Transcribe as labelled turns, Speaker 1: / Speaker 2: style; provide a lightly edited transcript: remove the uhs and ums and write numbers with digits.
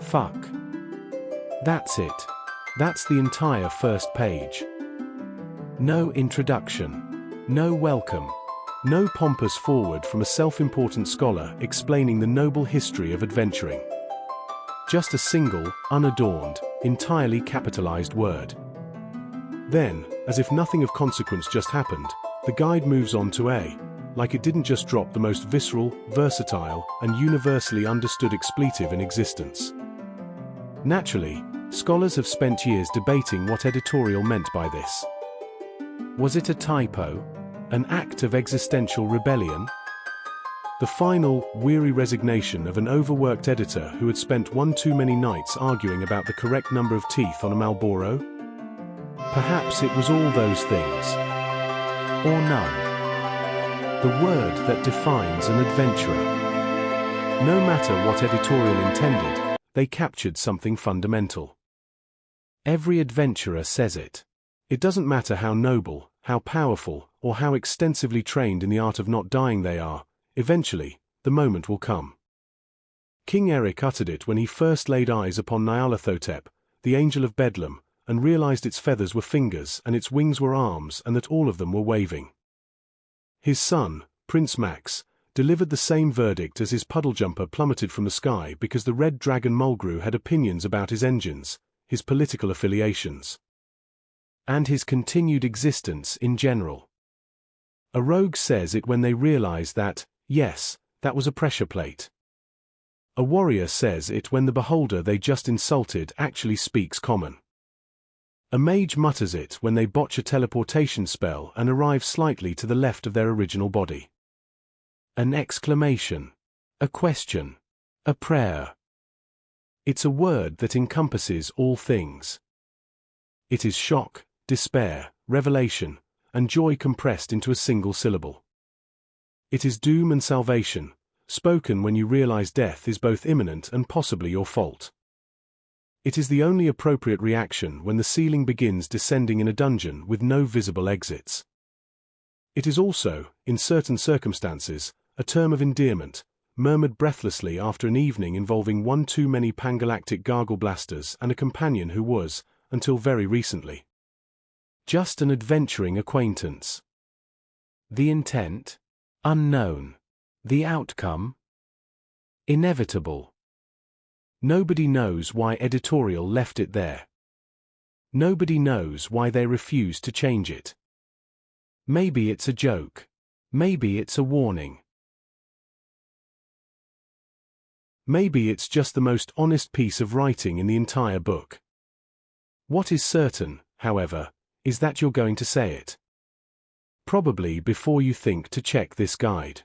Speaker 1: Fuck. That's it. That's the entire first page. No introduction. No welcome. No pompous foreword from a self-important scholar explaining the noble history of adventuring. Just a single, unadorned, entirely capitalized word. Then, as if nothing of consequence just happened, the guide moves on to like it didn't just drop the most visceral, versatile, and universally understood expletive in existence. Naturally, scholars have spent years debating what editorial meant by this. Was it a typo? An act of existential rebellion? The final, weary resignation of an overworked editor who had spent one too many nights arguing about the correct number of teeth on a Marlboro? Perhaps it was all those things. Or none. The word that defines an adventurer. No matter what editorial intended, they captured something fundamental. Every adventurer says it. It doesn't matter how noble, how powerful, or how extensively trained in the art of not dying they are, eventually, the moment will come. King Eric uttered it when he first laid eyes upon Nyarlathotep, the angel of Bedlam, and realized its feathers were fingers and its wings were arms and that all of them were waving. His son, Prince Max, delivered the same verdict as his puddle-jumper plummeted from the sky because the red dragon Mulgrew had opinions about his engines, his political affiliations, and his continued existence in general. A rogue says it when they realize that, yes, that was a pressure plate. A warrior says it when the beholder they just insulted actually speaks common. A mage mutters it when they botch a teleportation spell and arrive slightly to the left of their original body. An exclamation. A question. A prayer. It's a word that encompasses all things. It is shock, despair, revelation, and joy compressed into a single syllable. It is doom and salvation, spoken when you realize death is both imminent and possibly your fault. It is the only appropriate reaction when the ceiling begins descending in a dungeon with no visible exits. It is also, in certain circumstances, a term of endearment, murmured breathlessly after an evening involving one too many pangalactic gargle blasters and a companion who was, until very recently, just an adventuring acquaintance. The intent? Unknown. The outcome? Inevitable. Nobody knows why editorial left it there. Nobody knows why they refused to change it. Maybe it's a joke. Maybe it's a warning. Maybe it's just the most honest piece of writing in the entire book. What is certain, however, is that you're going to say it. Probably before you think to check this guide.